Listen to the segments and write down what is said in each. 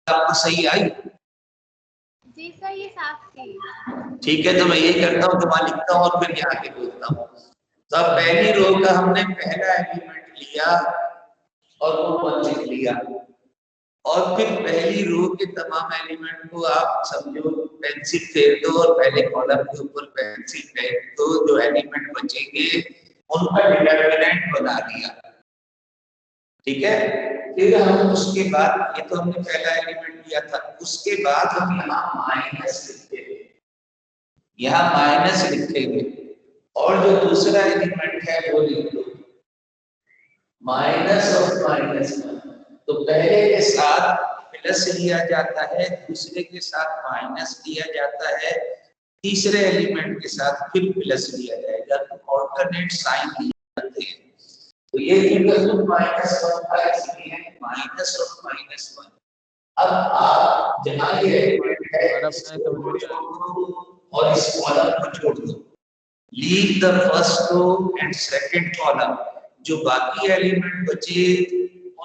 आपको सही आई? जी सर, ये साफ थी। ठीक है, तो मैं यही करता हूँ, तो वहां लिखता हूँ और फिर यहाँ के बोलता हूँ। तो अब पहली रो का हमने पहला एलिमेंट लिया और वो 1 लिख लिया, और फिर पहली रो के तमाम एलिमेंट को आप समझो पेंसिल फेर दो और पहले कॉलम के ऊपर पेंसिल फेर दो, जो एलिमेंट बचेंगे उनका डिटरमिनेंट बना दिया। ठीक है, फिर हम उसके बाद, ये तो हमने पहला एलिमेंट लिया था, उसके बाद हम यहाँ माइनस लिखेंगे, यहाँ माइनस लिखेंगे, और जो दूसरा एलिमेंट है वो लिख दो माइनस ऑफ -1। तो पहले के साथ प्लस लिया जाता है, दूसरे के साथ माइनस लिया जाता है, तीसरे एलिमेंट के साथ फिर प्लस लिया जाएगा, तो ऑल्टरनेट साइन लिए जाते हैं। तो ये -1 था, इसलिए माइनस ऑफ -1। अब आप जहां ये एलिमेंट है इसको छोड़ दो और इस कॉलम को छोड़ दो, leave the first row and second column, जो बाकी एलिमेंट बचे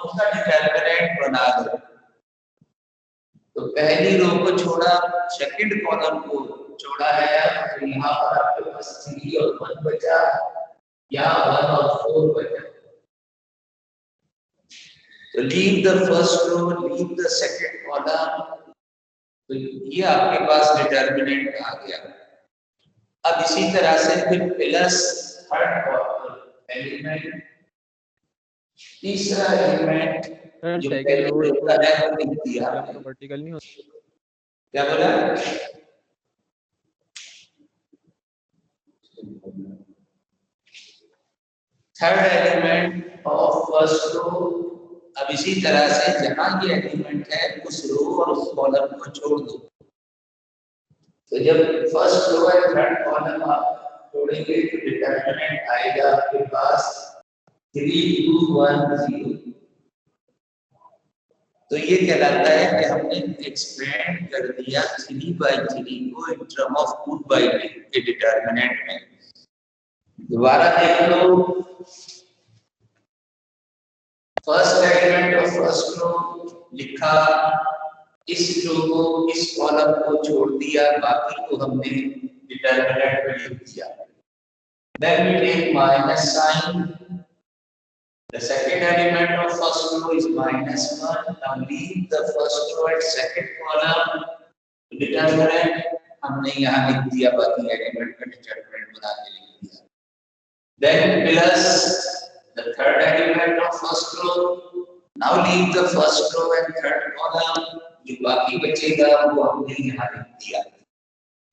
उनका डिटरमिनेंट बना दो। तो पहली रो को छोड़ा, सेकंड कॉलम को छोड़ा है, तो यहाँ पर आपके पास 3 और 1 बचा, यहाँ 1 और 4 बचा। तो leave the first row, leave the second column, तो ये आपके पास डिटरमिनेंट आ गया। अब इसी तरह से फिर प्लस थर्ड एलिमेंट, तीसरा एलिमेंट जो पहले होता है वो लिख दिया आपने। वर्टिकल नहीं होता, क्या बोला? Third element of first row. अब इसी तरह से जहां ये एलिमेंट है उस रो और उस कॉलम को छोड़ दो। तो जब फर्स्ट रो और थर्ड कॉलम आप छोड़ेंगे तो डिटरमिनेंट आएगा आपके पास 3 2 1 0। तो ये कहलाता है कि हमने एक्सपेंड कर दिया 3/3 को इन टर्म ऑफ 2/2 के डिटरमिनेंट में। दोबारा देख लो, first element of first row लिखा, इस रो को, इस कॉलम को छोड़ दिया, बाकी को हमने डिटरमिनेंट में लिख दिया। Then we take minus sign. The second element of first row is -1. Now leave the first row and second column to determinant. हमने यहाँ लिख दिया, बाकी एलिमेंट का डिटरमिनेंट बना के लिख दिया। Then plus the third element of first row. Now leave the first row and third column. जो बाकी बचेगा वो हमने यहाँ लिख दिया।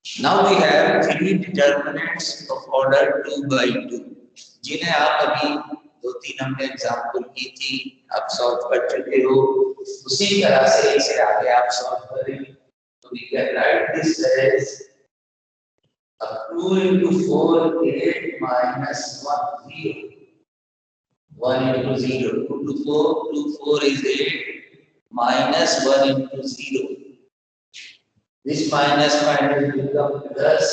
Now we have 3 determinants of order 2/2, जिन्हें आप अभी 2-3 हमने एग्जाम्पल की थी, आप सॉल्व कर चुके हो। उसी तरह से इसे आगे आप सॉल्व करें तो we can write this as 2 into 4 8 minus 1 0, 1 into 0, 2 to 4, 2 4 is 8 minus 1 into 0. This minus minus become plus।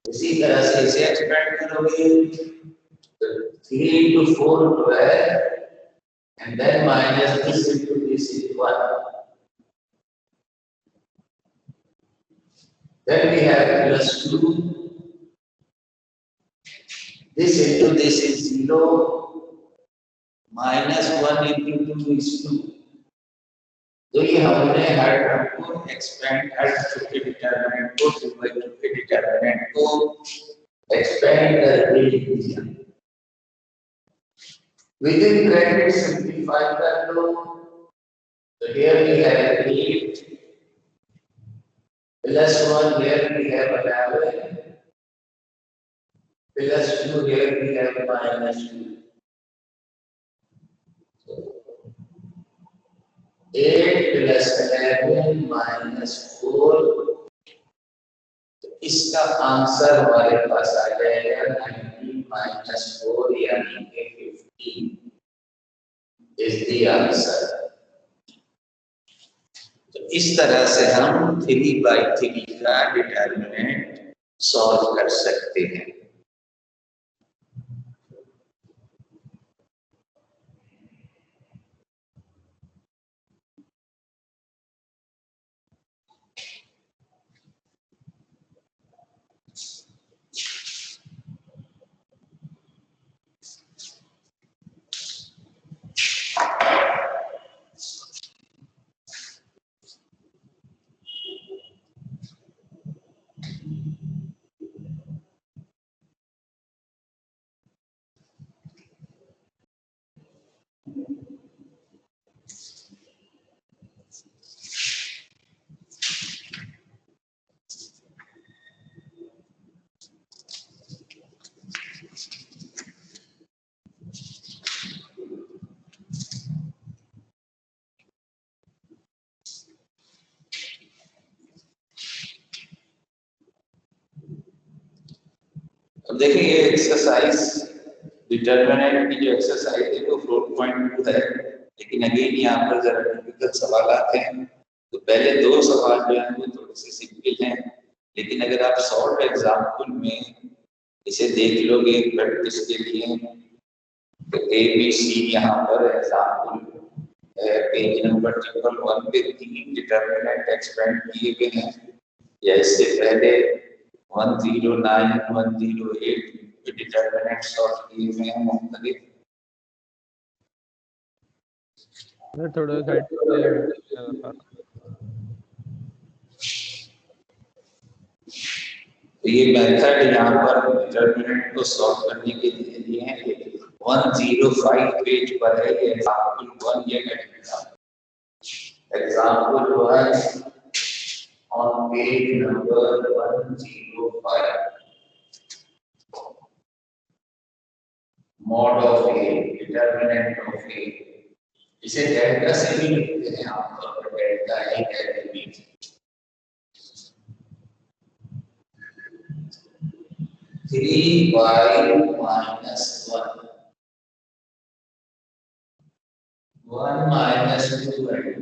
इसी तरह से इसे एक्सपेंड करोगे, 3 into 4 12, and then minus this into this is 1। Then we have plus 2, this into this is 0, minus 1 into 2 is 2। तो ये हमने हर term को expand, हर के डिटरमिनेंट को 2/2 के डिटरमिनेंट को एक्सपेंड करके लिख दिया। विदिन ब्रैकेट सिंपलीफाई कर लो, तो here we have 8 plus 1, here we have 11 plus 2, here we have -2। 8 plus 11 minus 4, इसका आंसर हमारे पास आ जाएगा 19 minus 4, यानी कि 15 इज द आंसर। तो इस तरह से हम 3/3 का डिटरमिनेंट सॉल्व कर सकते हैं। अब देखिए ये एक्सरसाइज डिटर्मिनेंट की जो एक्सरसाइज है वो 4.2 है, लेकिन अगेन यहाँ पर जरा टिपिकल सवाल आते हैं। तो पहले दो सवाल जो है वो थोड़े से सिंपल हैं, लेकिन अगर आप शॉर्ट एग्जाम्पल में इसे देख लोगे प्रैक्टिस के लिए तो ए बी सी यहाँ पर एग्जाम्पल पेज नंबर 1 पे 3 डिटर्मिनेंट एक्सपेंड किए गए हैं, या इससे पहले 109 108 डिटर्मिनेंट्स ऑफ किए गए हैं मुख्तलिफ। थोड़ा साइड पे तो ये मेथड यहाँ पर डिटर्मिनेंट को सॉल्व करने के लिए दिए हैं। 105 पेज पर है ये एग्जाम्पल 1 ये example 1 on page number 105 mod of A determinant of A इसे डेल्टा से भी लिखते हैं आमतौर पर delta A delta B 3y minus 1 1 minus 2 and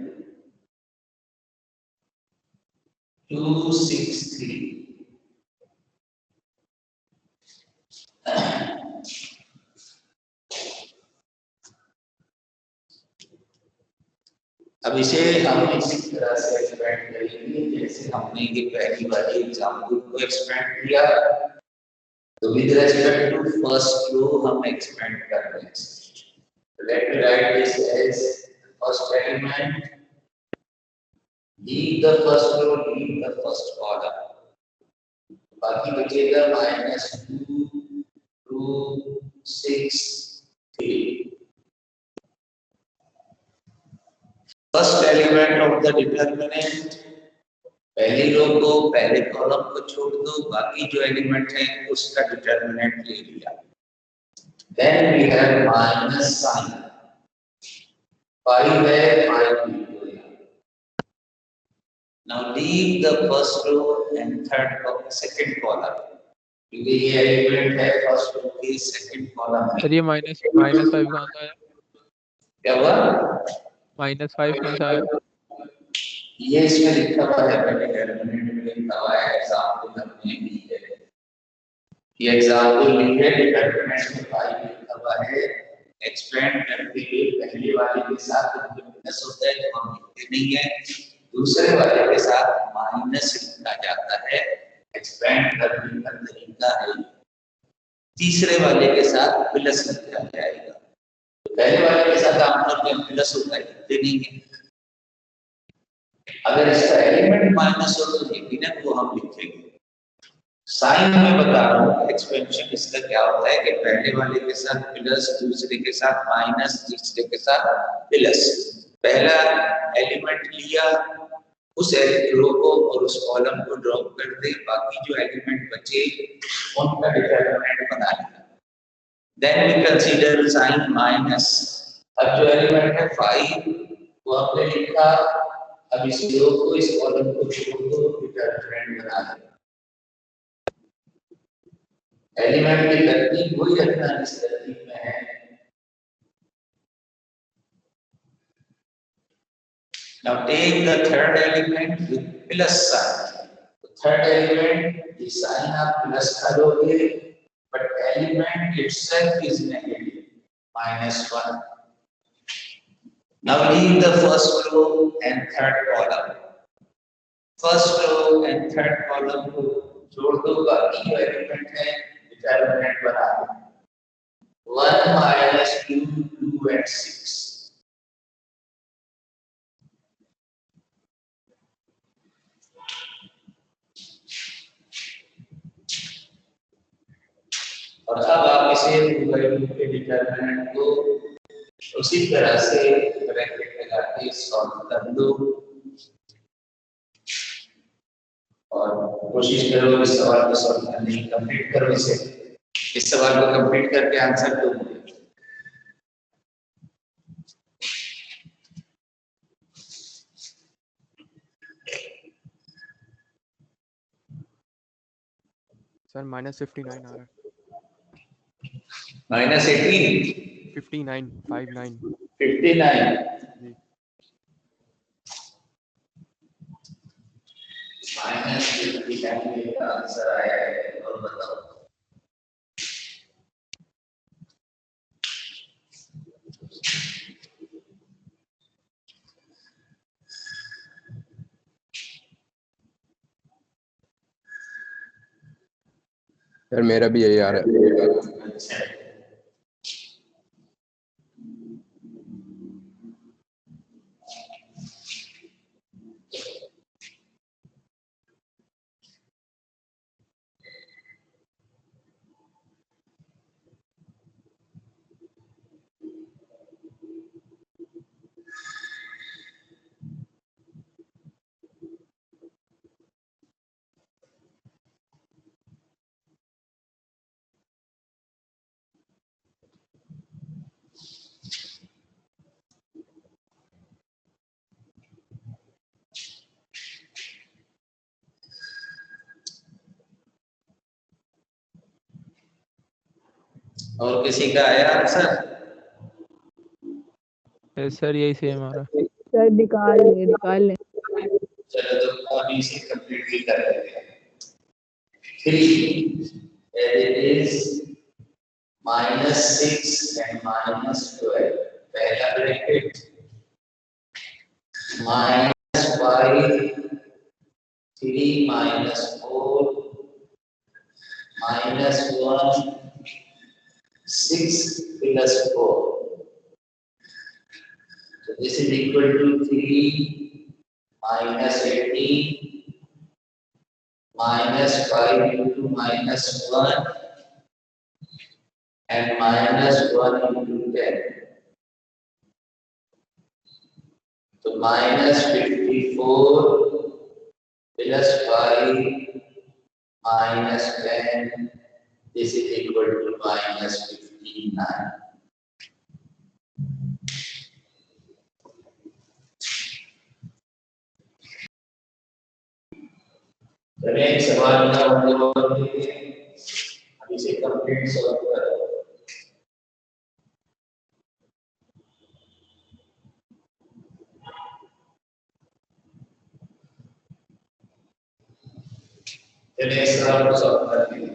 263 अब इसे हम इसी तरह से एक्सपेंड करेंगे जैसे हमने ये पहली वाली एग्जांपल को एक्सपेंड किया। तो with respect to first row हम एक्सपेंड कर रहे हैं। Let me write this as first element, leave the first row, leave the first column, बाकी बचेगा -2 2 6 3। First element of the determinant, पहली रो को पहले कॉलम को छोड़ दो, बाकी जो एलिमेंट है उसका डिटर्मिनेंट ले लिया। Then we have minus sign, 5 है 5 लिख दिया। Now leave the first row and third और सेकंड कॉलम, क्योंकि ये एलिमेंट है फर्स्ट रो की सेकंड कॉलम में। सर ये -5 कहाँ से आया? क्या हुआ? -5 कहाँ से आया? ये इसमें लिखा हुआ है, पहले डिटरमिनेंट में लिखा हुआ है, एग्जांपल हमने ली है। ये एग्जांपल ली है, डिटरमिनेंट में 5 लिखा हुआ है। एक्सपेंड करते हुए पहले वाले के साथ प्लस होता है तो हम लिखते नहीं है, दूसरे वाले के साथ माइनस लिखा जाता है। एक्सपेंड करने का तरीका है, तीसरे वाले के साथ प्लस लिखा जाएगा। तो पहले वाले के साथ आमतौर पर प्लस होता है, लिखते नहीं है। अगर इसका एलिमेंट माइनस हो तो यकीनन वो हम लिखेंगे। साइन में बता रहा हूँ, एक्सपेंशन इसका क्या होता है कि पहले वाले के साथ प्लस, दूसरे के साथ माइनस, तीसरे के साथ प्लस। पहला एलिमेंट लिया, उस रो को और उस कॉलम को ड्रॉप कर दे, बाकी जो एलिमेंट बचे उनका डिटरमिनेंट बना लिया। Then we consider sign minus. अब जो एलिमेंट है 5 वो हमने लिखा, अब इस रो को इस कॉलम को छोड़ दो, डिटरमिनेंट बना लें। एलिमेंट की तरतीब वही रखना जिस तरतीब में है। Now take the third element with plus sign. Third element the sign आप प्लस करोगे, but element itself is negative, -1. Now leave the first row and third column. First row and third column को जोड़ दो, बाकी जो element है determinant बना दो। 1 - 2 2 and 6। और अब आप इसे के डिटरमिनेंट को उसी तरह से ब्रैकेट लगा के सॉल्व कर दो और कोशिश करो इस सवाल को सॉल्व करने की, कंप्लीट करो इसे। इस सवाल को कंप्लीट करके आंसर दो। सर -59 आ रहा है। माइनस 18 59 59 59 जी माइनस 59 का आंसर आया है। और बताओ यार मेरा भी यही आ रहा है। अच्छा और किसी का आया आंसर? सर यही सेम आ रहा है। सर निकाल ले चलो तो अभी से कंप्लीटली कर लेते हैं। 3 it is -6 and -12 पहला bracket -5 3 -4 -1 6 +4 so this is equal to 3 -18 -5 into -1 and -1 into 10. So -54 plus 5 -10. This is equal to -59. चलिए एक सवाल का जवाब देते हैं। अभी से कंप्लीट सॉल्व करो। चलिए इस सवाल को सॉल्व करते हैं।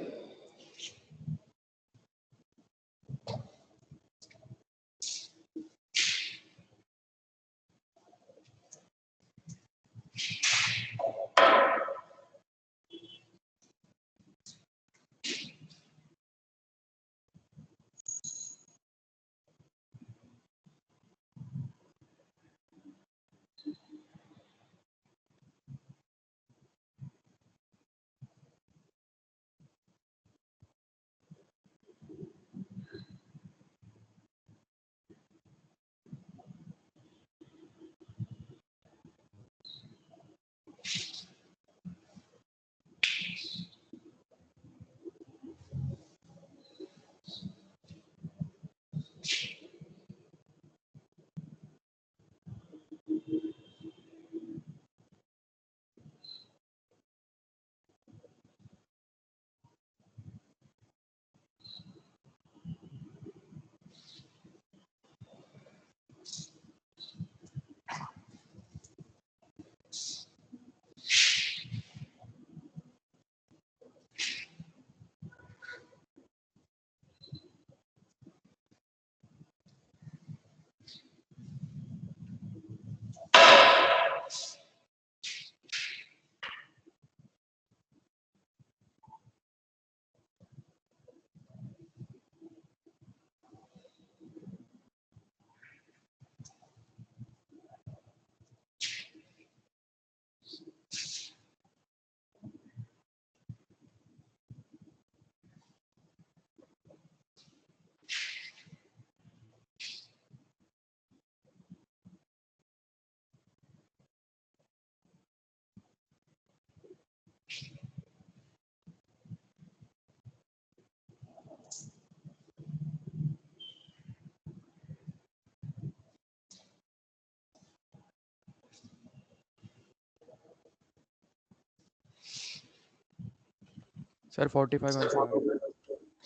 सर 45 आंसर आ रहा है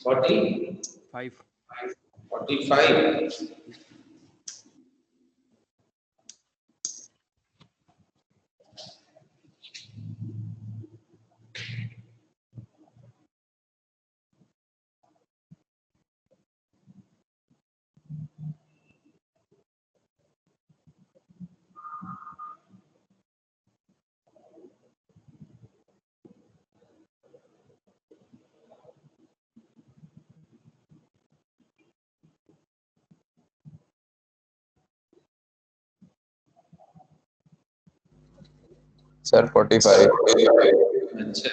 45 5 45 सर 45 अच्छा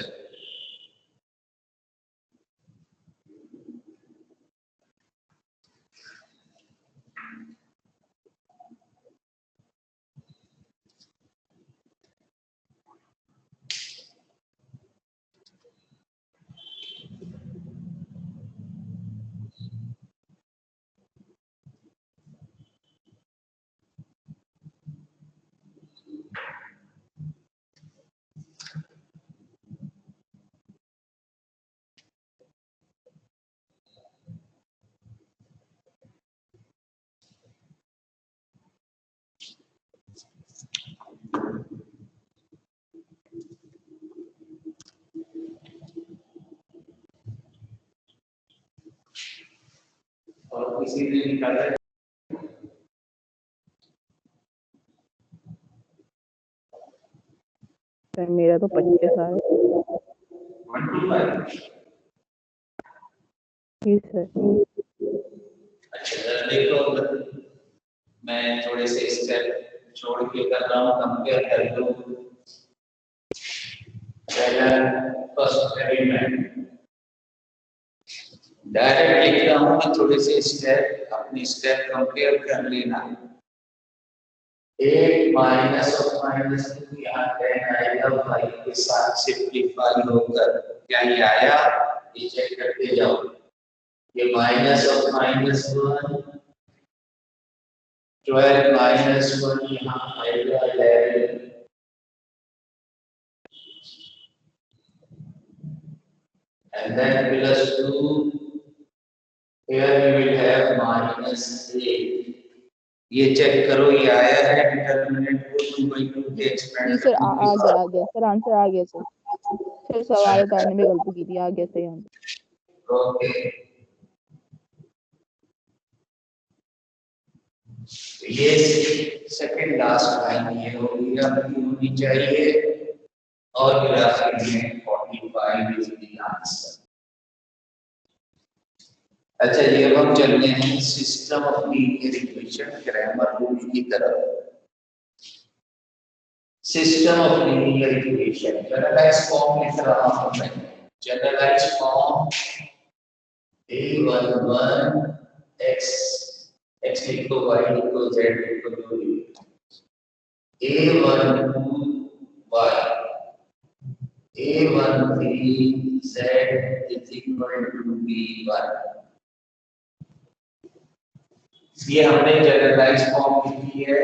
और किसी ने निकाला है? सर मेरा तो 25 आ रहा है। 125 जी सर। अच्छा जरा देखो मैं थोड़े से स्टेप छोड़ के कर रहा हूँ कंपेयर कर लो पहला फर्स्ट एलिमेंट डायरेक्ट लिख रहा हूँ कि थोड़े से स्टेप अपनी स्टेप कंपेयर कर लेना 8 माइनस ऑफ माइनस 2 यहाँ 10 आएगा 5 के साथ सिंप्लीफाई होकर क्या ये आया ये चेक करते जाओ ये माइनस ऑफ माइनस 1 12 माइनस 1 यहाँ आएगा 11 and then plus 2 here we will have minus 8 ये चेक करो ये आया है डिटरमिनेंट को 2/2 के जी एक्सपेंड सर आ गया सर आंसर आ गया सर सवाल उतारने में गलती की थी आ गया सही आंसर। ओके ये सेकंड लास्ट लाइन ये होगी आपकी होनी चाहिए और ग्राफिक में 45 इज द आंसर। अच्छा ये हम चल रहे हैं system of linear equation Cramer rule की तरफ। System of linear equation generalise form लिख रहा हूं मैं generalise form a11 x x लिखो y लिखो z लिखो जो लिखो a12 y a13 z is equal to b1 ये हमने जनरलाइज फॉर्म लिखी है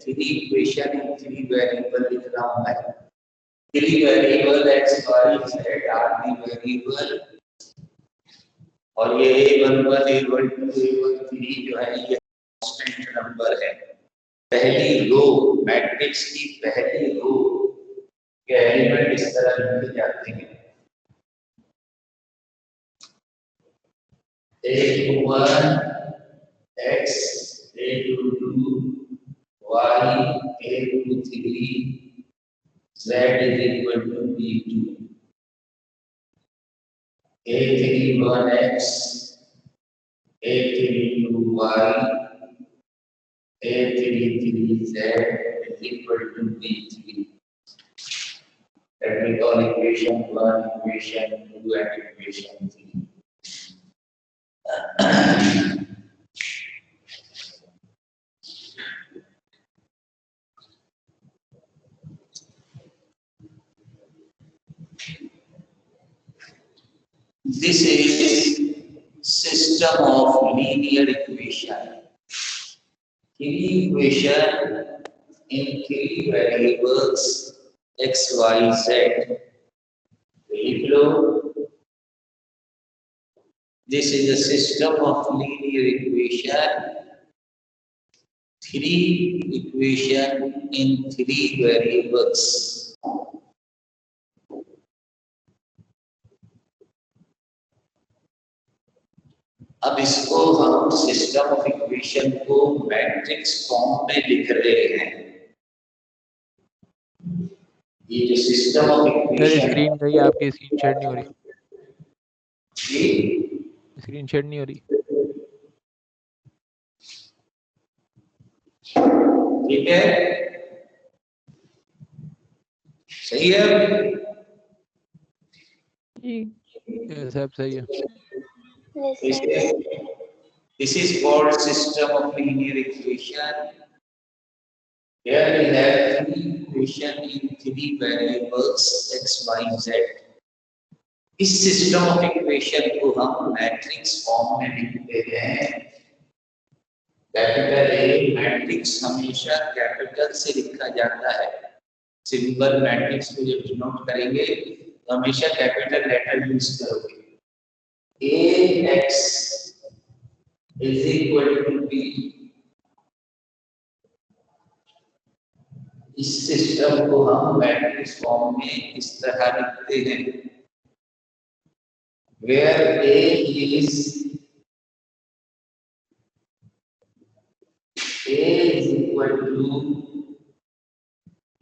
three equation in three variable लिख रहा हूं मैं three variable x y z are the variable और ये a11 a12 a13 जो है ये कांस्टेंट नंबर है पहली रो मैट्रिक्स की पहली रो के एलिमेंट इस तरह लिखे जाते हैं a21 x a22 y a23 z is equal to b2 a31x a32y a33z is equal to b3 that we call equation 1 equation 2 and equation 3 This is system of linear equation. Three equation in three variables x, y, z. लिख लो This is a system of linear equation, three equation in three variables. अब इसको हम system of equation को matrix form में लिख रहे हैं। ये जो सिस्टम ऑफ इक्वेशन स्क्रीन गई आपकी, स्क्रीन शेयर नहीं हो रही। जी स्क्रीन शेयर नहीं हो रही। ठीक है, सही है जी सब सही है। This is called system of linear equation. Here we have three equation in three variables x, y, z. इस सिस्टम ऑफ इक्वेशन को हम मैट्रिक्स फॉर्म में लिखते हैं। कैपिटल ए मैट्रिक्स हमेशा कैपिटल से लिखा जाता है। सिंबल मैट्रिक्स को जब डिनोट करेंगे तो हमेशा कैपिटल लेटर यूज करोगे। ax is equal to b। इस सिस्टम को हम मैट्रिक्स फॉर्म में इस तरह लिखते हैं, where a is equal to,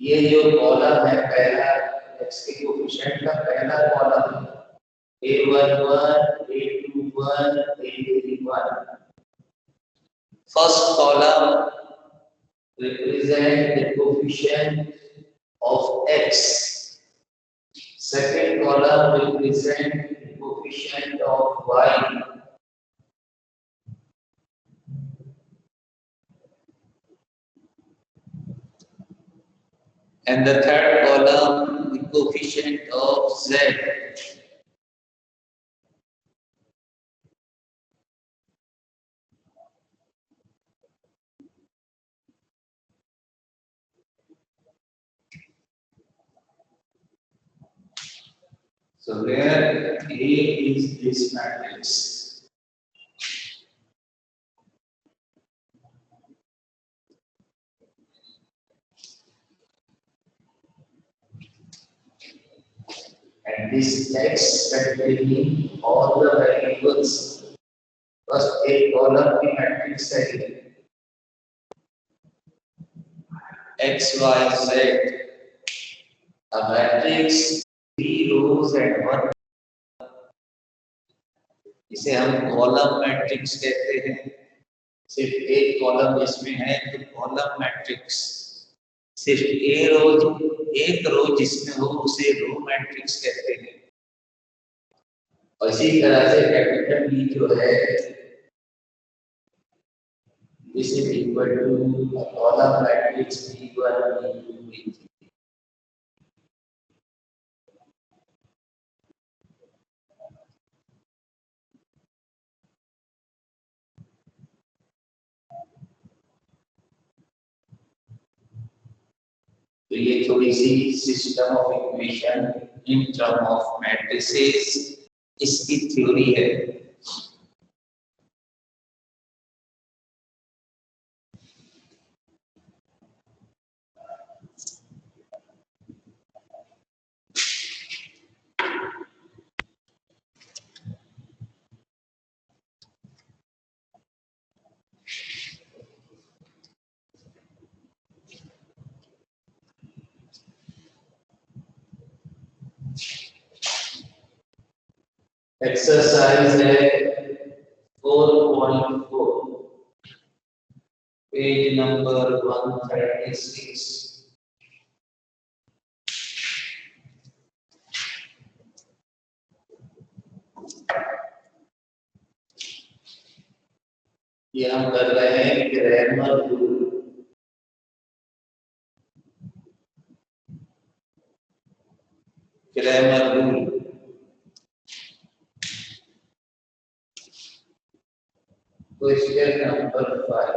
ये जो कॉलम है पहला x के कोएफिशिएंट का पहला column a11 a21 a31। First column represent the coefficient of x. Second column represent the coefficient of y. And the third column the coefficient of z. So where A is this matrix, and this X containing all the variables, first एक column की matrix है X, Y, Z, a matrix 3 rows and 1, इसे हम column matrix कहते हैं। सिर्फ एक column जिसमें है तो कॉलम मैट्रिक्स, सिर्फ एक रो जिसमें हो उसे रो मैट्रिक्स कहते हैं। और इसी तरह से कैपिटल बी जो है this is equal to column matrix b1 b2 b3। तो ये थोड़ी सी system of equation in term of matrices इसकी थ्योरी है। एक्सरसाइज है 4.4 पेज नंबर 136। ये हम कर रहे हैं grammar rule. Grammar rule question number 5,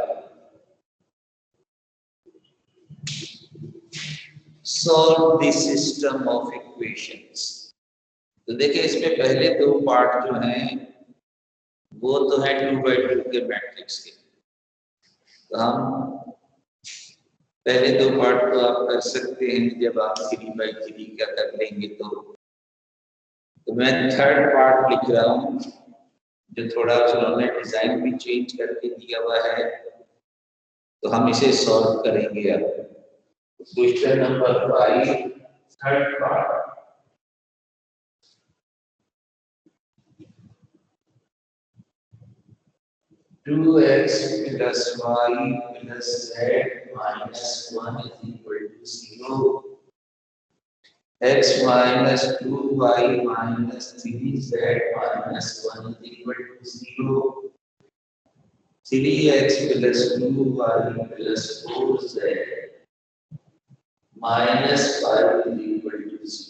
solve the system of equations. तो देखिए इसमें पहले दो पार्ट जो हैं वो तो है 2/2 के मैट्रिक्स के। तो हम पहले दो पार्ट तो आप कर सकते हैं, जब आप 3/3 का कर लेंगे तो मैं थर्ड पार्ट लिख रहा हूँ, जो थोड़ा उन्होंने डिजाइन भी चेंज करके दिया हुआ है, तो हम इसे सॉल्व करेंगे अब। Question number 5 third part. Two x plus y plus z minus 1 is equal to 0। x minus 2y minus 3z minus 1 is equal to 0. 3x plus 2y plus 4z minus 5 is equal to 0.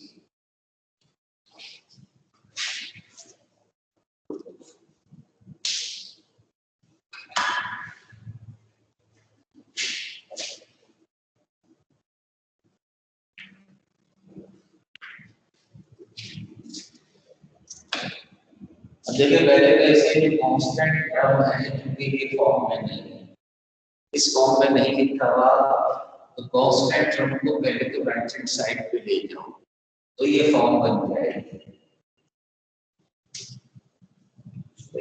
देखिए पहले तो ऐसे ही constant term है, क्योंकि ये form में नहीं है, इस फॉर्म में नहीं लिखा हुआ, तो कांस्टेंट टर्म को पहले तो राइट हैंड साइड पे ले जाओ, तो ये फॉर्म बन जाएगी।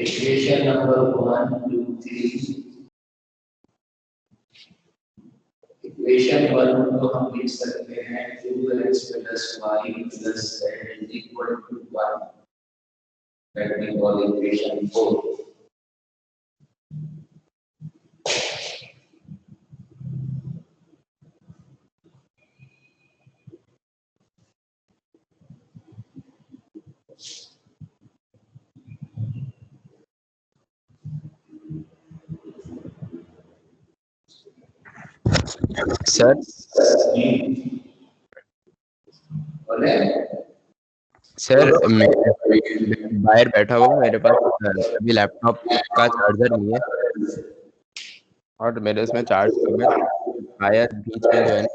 Equation number 1 2 3। इक्वेशन 1 को हम लिख सकते हैं 2x plus y plus z is equal to 1। Let me call equation 4. Sir बोले सर मैं बाहर बैठा हुआ, मेरे पास अभी लैपटॉप का चार्जर नहीं है और मेरे उसमें चार्ज कम है, शायद बीच में जो है ना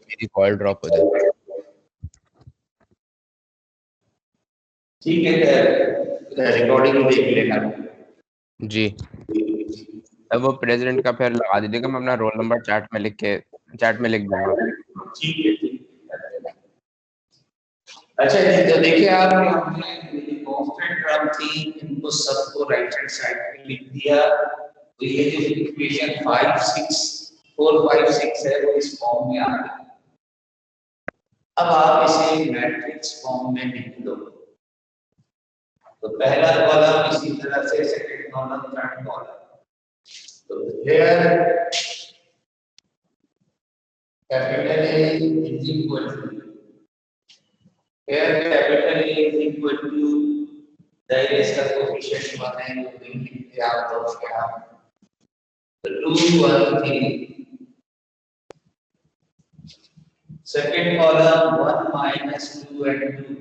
मेरी कॉल ड्रॉप हो जाए। ठीक है, रिकॉर्डिंग देख लेना जी। अब वो प्रेसिडेंट का फिर लगा दीजिएगा, मैं अपना रोल नंबर चैट में लिख दूंगा। ठीक है, ठीक है। अच्छा जी, तो देखिए आप हमने कांस्टेंट टर्म थी, इनको सबको राइट हैंड साइड पे लिख दिया, तो ये जो इक्वेशन 5 6 4 5 6 है वो इस फॉर्म में आ गई। अब आप इसे मैट्रिक्स फॉर्म में लिख दो। तो पहला कॉलम इसी तरह से, सेकंड कॉलम, थर्ड कॉलम। तो here capital A is equal to, here capital A is equal to, there is the coefficient 1 है, तो नहीं लिखते आप तो क्या, तो 2 1 3। second column 1 minus 2 and 2,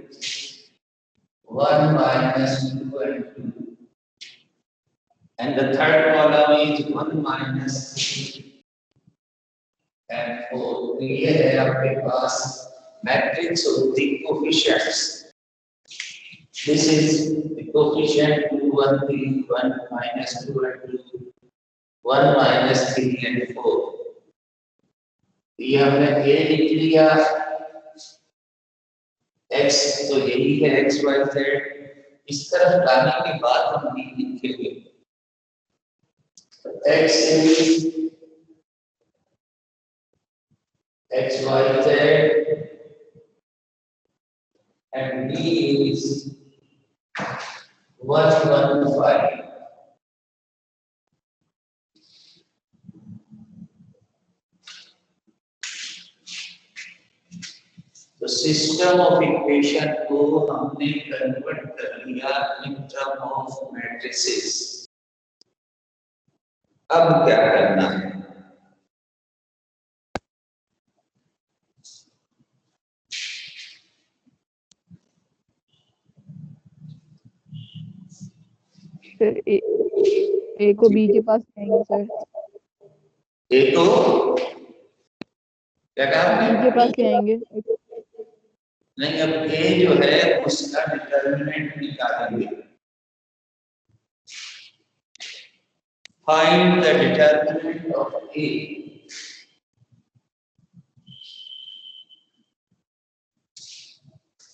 1 minus 2 and 2, and the third column is 1 minus 3 and 4। तो ये है आपके पास matrix of the coefficients. This is the coefficient 2 1 3 1 minus 2 and 2, 1 minus 3 and 4। ये हमने a लिख लिया, x तो यही है x y z। इस तरफ लाने के बाद हम b लिखेंगे, x is x y z and b is 1 1 5। तो सिस्टम ऑफ इक्वेशन को हमने कन्वर्ट कर लिया इन टर्म ऑफ मैट्रिसेस। अब क्या करना है, सर ए को बी के पास जाएंगे सर, ए को क्या कहा बी के पास जाएंगे। नहीं, अब ए जो है उसका डिटरमिनेंट निकालेंगे। Find the determinant of A.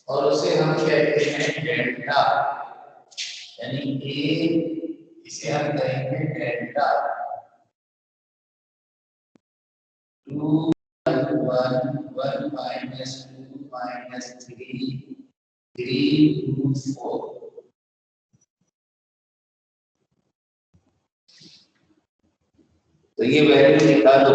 और उसे हम कहते हैं डेल्टा, यानी A इसे हम कहेंगे डेल्टा 2 1 1 1 minus 2 minus 3 3 2 4। तो ये वैल्यू निकालो।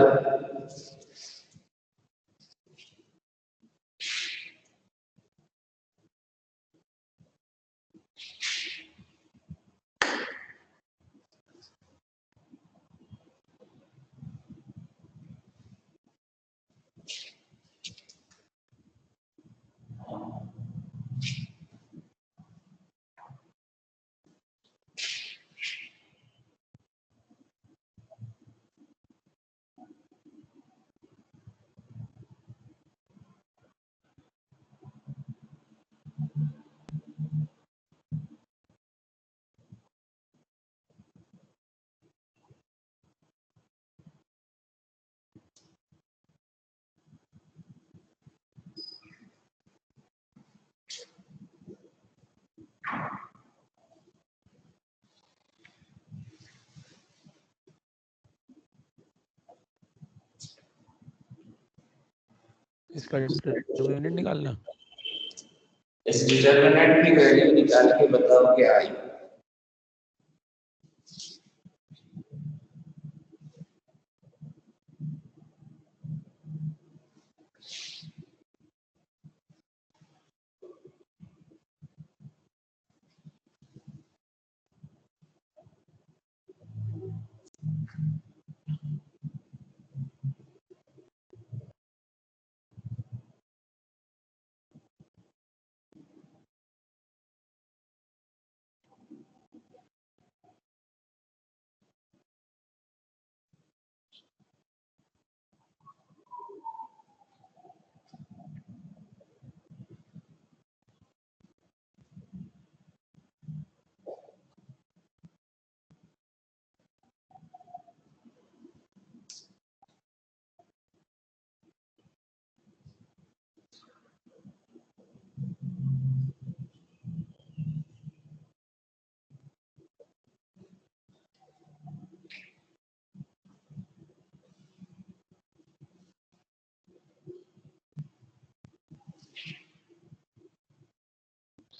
इसका डिटरमिनेंट निकालना। इस डिटरमिनेंट की वैल्यू निकाल के बताओ क्या आई।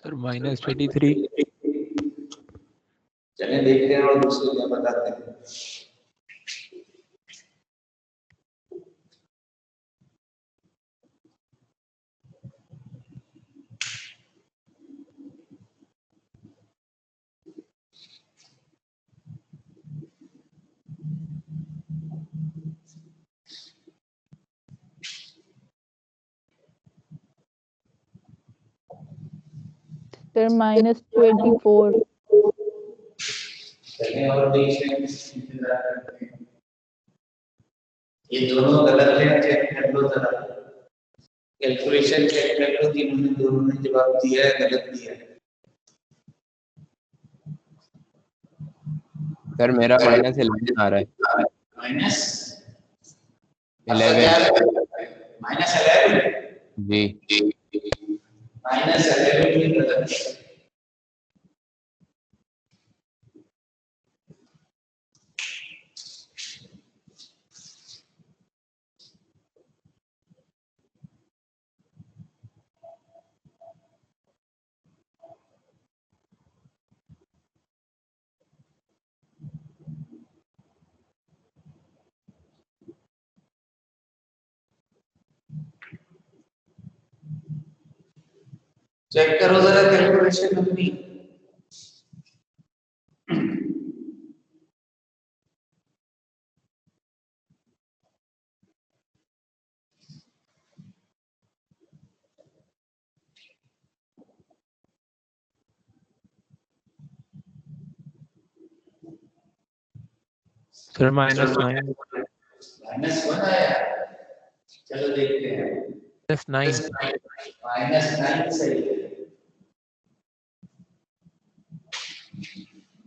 सर -23। चलिए देखते हैं और दूसरे क्या बताते हैं। सर -24। चलिए और देखते हैं इंतजार करते हैं। ये दोनों गलत है, चेक कर लो जरा। कैलकुलेशन चेक कर लो, दोनों ने जवाब दिया है गलत दिया है। सर मेरा -11 आ रहा है। -11 जी -11 भी गलत है। चेक करो जरा कैलकुलेशन अपनी। सर -9। -1 आया। चलो देखते हैं। -9। -9 सही है।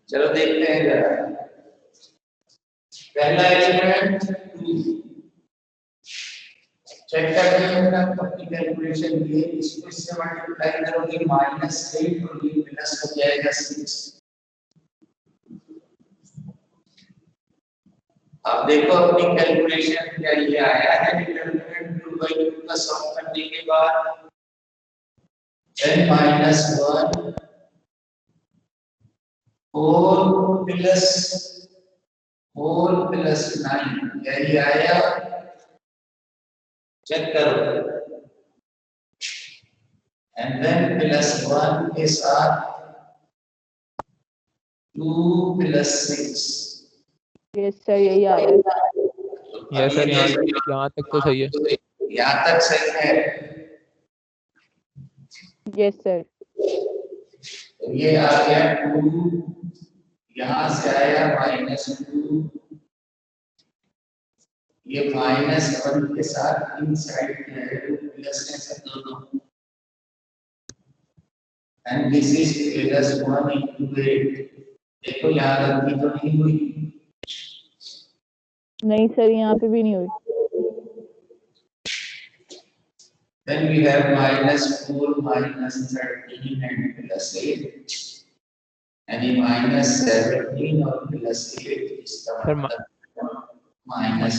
चलो देखते हैं जरा। पहला एलिमेंट 2 चेक करते हैं अपना अपनी कैलकुलेशन ये इसको इससे मल्टीप्लाई करोगे -8 और ये प्लस हो जाएगा 6। अब देखो अपनी कैलकुलेशन क्या ये आया है डिटरमिनेंट 2/2 का सॉल्व करने के बाद n - 1 4 प्लस 9 यही आया। चेक करो एंड देन +1 के साथ 2 + 6। यस सर यही आ रहा है। यस सर, यहाँ तक तो सही है। यहाँ तक सही है। Yes sir. तो ये आ गया 2, यहाँ से आया -2, ये -1 के साथ इन साइड में है तो प्लस है सब दोनों एंड दिस इज +1 * 8। देखो यहाँ गलती तो नहीं हुई। नहीं सर यहाँ पे भी नहीं हुई। Then we have -4 -13 and +8 यानी -17 और +8 इसका सर, मतलब -9।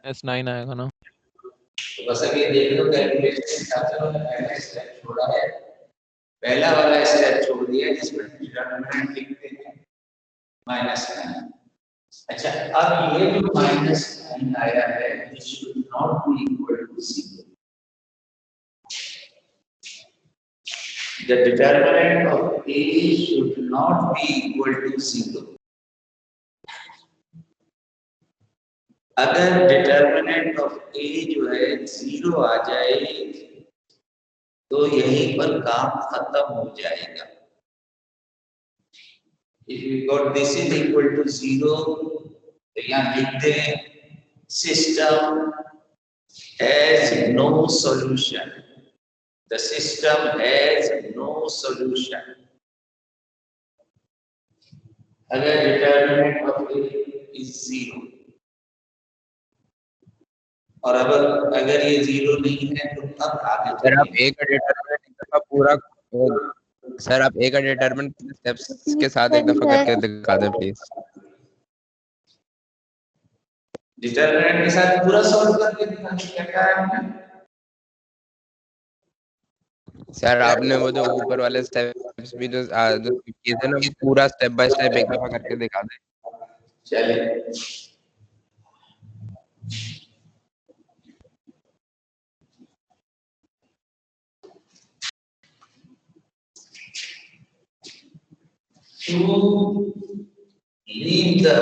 -9 आएगा ना। तो बस अभी देख लो कैलकुलेशन का तो पहला स्टेप छोड़ा है, पहला वाला स्टेप छोड़ दिया जिसमें डिटरमिनेंट लिखते हैं -9। अच्छा अब ये जो -9 आया है this should not be equal to 0। The determinant of A should not be equal to 0. अगर डिटरमिनेंट ऑफ A जो है 0 आ जाए तो यहीं पर काम खत्म हो जाएगा। If we got this is equal to 0 तो यहाँ लिख दें system has no solution. The system has no solution. अगर डिटरमिनेंट ऑफ A is 0 और अगर ये 0 नहीं है तो अब आगे सर आप A का डिटरमिनेंट एक दफा पूरा सर आप A का डिटरमिनेंट स्टेप्स के साथ एक दफा करके दिखा दें प्लीज। डिटरमिनेंट के साथ पूरा सॉल्व करके दिखाने क्या कहा है हमने? सर आपने वो जो ऊपर वाले स्टेप्स भी जो किए थे ना वो पूरा स्टेप बाय स्टेप एक दफा करके दिखा दें। चलिए to leave the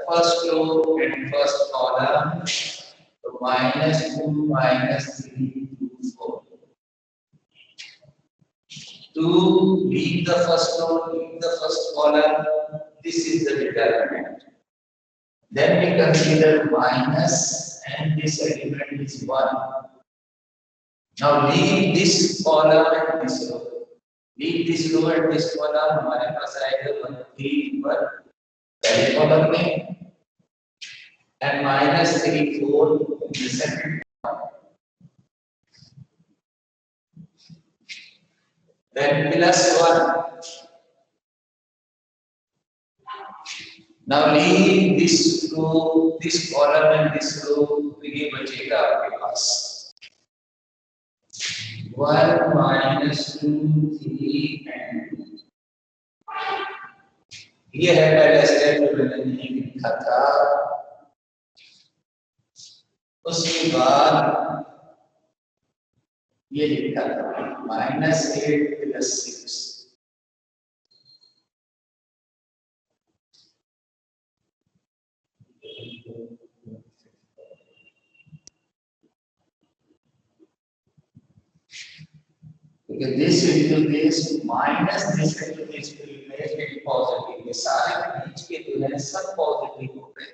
first row and first column so -2 -3 2 4 to leave the first row, leave the first column, this is the determinant. Then we consider minus and this element is 1. Now leave this column and this row. Leave this row and this column. हमारे पास आएगा 1 3 पर पहले column में and -3 4 in the second column. Then +1. Now leave this row, this column and this row. तो ये बचेगा आपके पास 1 -2 3 and ये है पहला स्टेप जो मैंने नहीं लिखा था। उसके बाद ये लिखा था -8 + 6। Because this into this minus this into this will make it positive. ये सारे बीच के जो है सब पॉजिटिव हो गए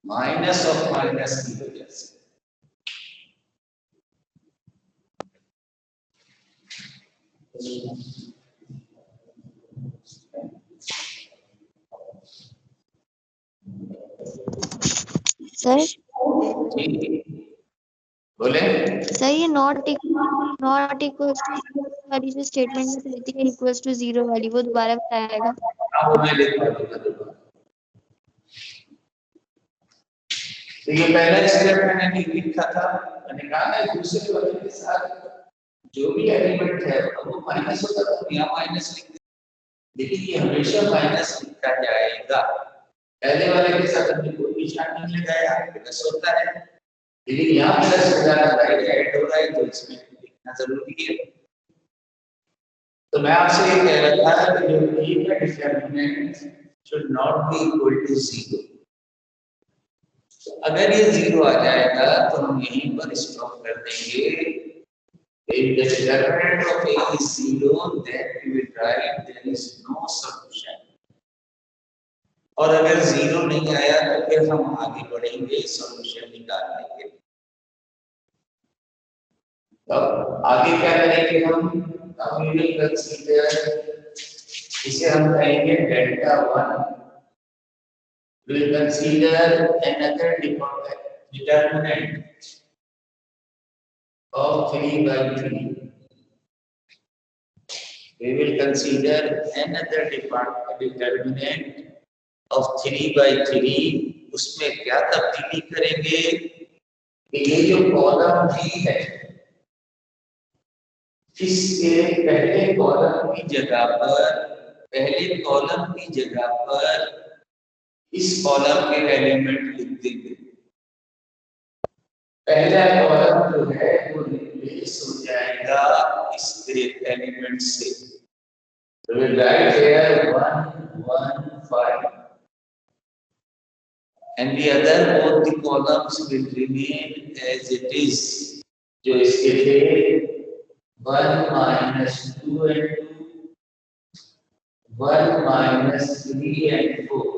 माइनस ऑफ माइनस की वजह से। सर जी बोले। सर ये नॉट इक्वल वाली जो स्टेटमेंट में रहती है इक्वल्स टू 0 वाली, वो दोबारा बताएगा। हाँ वो मैं लिखवा दूंगा दोबारा। तो ये पहला स्टेप मैंने नहीं लिखा था, मैंने कहा ना दूसरे वाले के साथ जो भी एलिमेंट है वो माइनस होता तो यहाँ माइनस लिख दें, लेकिन ये हमेशा माइनस लिखा जाएगा। पहले वाले के साथ हमने कोई निशान नहीं लगाया, प्लस होता है, लेकिन यहाँ प्लस लगाना राइट ऐड हो रहा है तो इसमें लिखना जरूरी है। तो मैं आपसे ये कह रहा था कि जो e का determinant should not be equal to 0। अगर ये 0 आ जाएगा तो हम यहीं पर स्टॉप कर देंगे। If the determinant of a is 0, then we will write there is no solution। और अगर 0 नहीं आया तो फिर हम आगे बढ़ेंगे सॉल्यूशन निकालने के लिए। तो आगे क्या करेंगे हम will consider, इसे हम कहेंगे delta 1। We'll consider another determinant of 3/3। We will consider another determinant of 3/3। उसमें क्या तब्दीली करेंगे कि ये जो कॉलम भी है इसके पहले कॉलम की जगह पर इस कॉलम के एलिमेंट लिख देंगे। पहला कॉलम जो है वो रिप्लेस हो जाएगा इस एलिमेंट से। तो we write here 1 1 5 and the other both the columns will remain as it is। जो इसके थे 1 - 2 and 2, 1 - 3 and 4।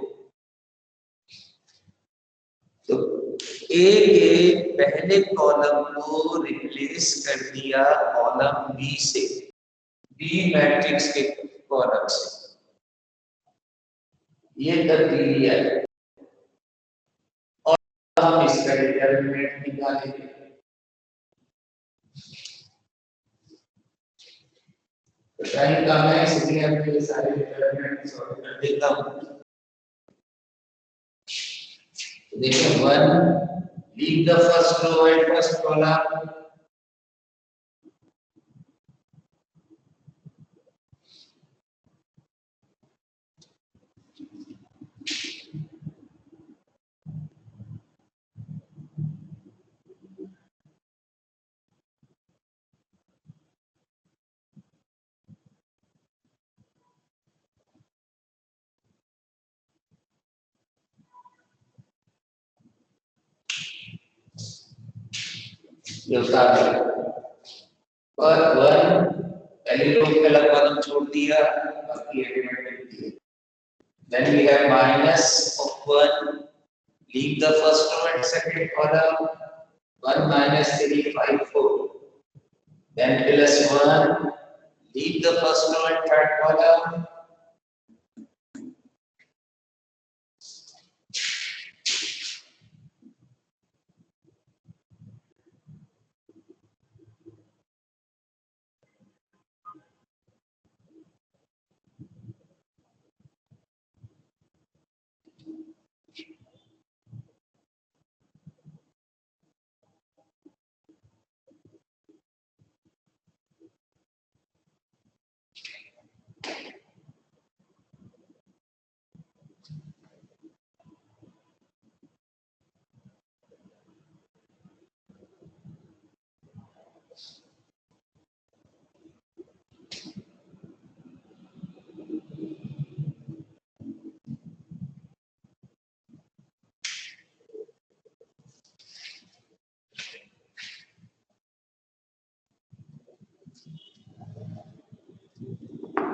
तो ए के पहले कॉलम को रिप्लेस कर दिया कॉलम बी से, बी मैट्रिक्स के कॉलम से। ये तब्दीली है और हम इसका डिटरमिनेंट निकालेंगे। तो टाइम कम है इसलिए हम ये सारे डिटरमिनेंट सॉल्व कर देता हूँ। देखिए 1 leave the first row and first column। ये होता है पर 1 पहले रो के अलग कॉलम छोड़ दिया, बाकी एलिमेंट लिख दिए। Then we have minus of 1, leave the first row and second column, 1 - 3 5 4। Then plus 1, leave the first row and third column,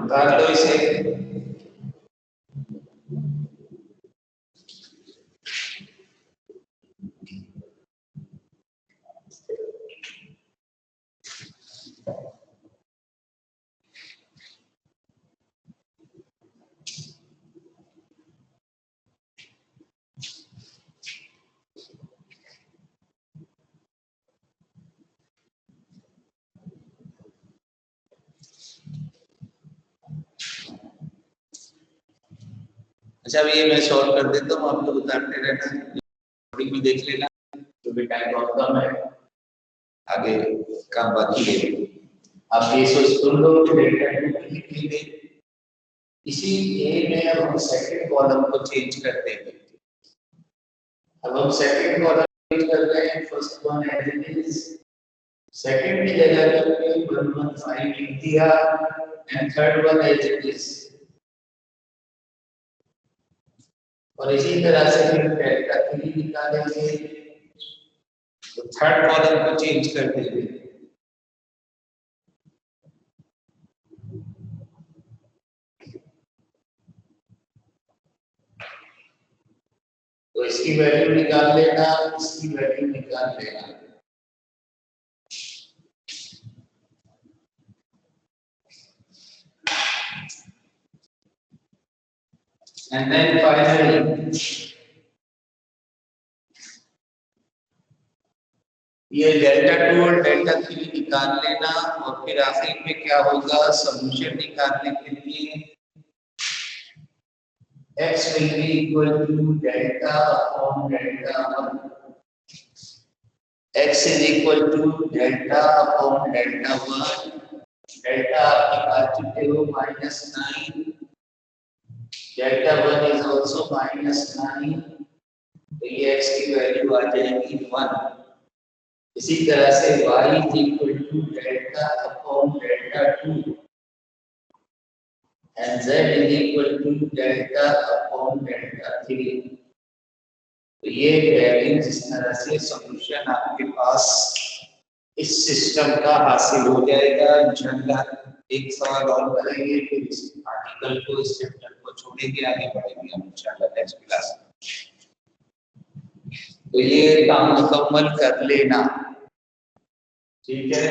उतार लो इसे। अच्छा अब ये मैं सॉल्व कर देता हूँ, आप लोग उतारते रहना, में देख लेना, जो भी टाइम बहुत कम है, आगे काम बाकी है। आप ये सुन लो कि डेल्टा टू लिख लेंगे। इसी ए में अब हम सेकंड कॉलम को चेंज कर देंगे। अब हम सेकंड कॉलम चेंज कर रहे हैं, first one as it is, second की जगह पे 115 लिख दिया and third one as it is. और इसी तरह से फिर डेल्टा 3 निकालेंगे, तो थर्ड कॉलम को चेंज कर देंगे। तो इसकी वैल्यू निकाल लेना, इसकी वैल्यू निकाल लेना। And then finally ये डेल्टा 2 और डेल्टा 3 निकाल लेना, और फिर आखिर में क्या होगा, सॉल्यूशन निकालने के लिए x will be equal to delta upon delta 1, x is equal to delta upon delta 1, delta आप निकाल चुके हो -9, डेल्टा 1 is also -9, तो ये x की वैल्यू आ जाएगी 1। इसी तरह से y is equal to delta upon delta 2 and z is equal to delta upon delta 3। तो ये वैल्यूज इस तरह से सॉल्यूशन आपके पास इस सिस्टम का हासिल हो जाएगा। इंशाल्लाह एक सवाल और करेंगे, फिर इस आर्टिकल को, इस चैप्टर को छोड़ेंगे, आगे बढ़ेंगे हम इंशाल्लाह नेक्स्ट क्लास में। तो ये काम मुकम्मल कर लेना, ठीक है।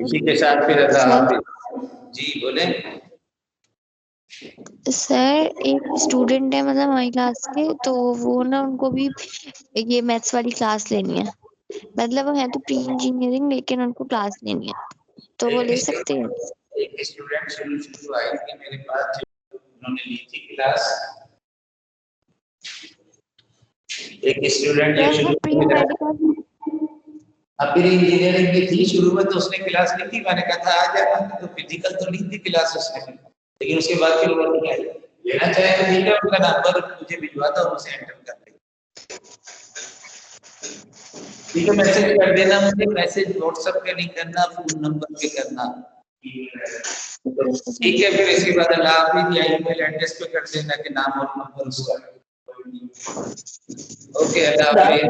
इसी के साथ फिर अल्लाह हाफिज़। जी बोले सर, एक स्टूडेंट है मतलब हमारी क्लास के, तो वो ना उनको भी ये मैथ्स वाली क्लास लेनी है। मतलब वो है तो प्री इंजीनियरिंग, लेकिन उनको क्लास लेनी है, तो वो ले सकते हैं? एक स्टूडेंट शुरू आई थी मेरे पास, उन्होंने ली थी क्लास। एक स्टूडेंट जो शुरू प्री इंजीनियरिंग की थी शुरू में, तो उसने क्लास ली थी। मैंने कहा था आ जाना, तो फिजिकल तो ली थी क्लास उसने, लेकिन उसके बाद फिर वो नहीं आई। लेना चाहे तो ठीक है, उनका नंबर मुझे भिजवा दो, उनसे एंटर कर देंगे। ठीक है, मैसेज कर देना मुझे, मैसेज व्हाट्सएप पे नहीं करना, फोन नंबर पे करना। ठीक है, फिर इसके बाद अल्लाह हाफिज़, या ईमेल एड्रेस पे कर देना कि नाम और नंबर उसका। ओके, अल्लाह हाफिज़।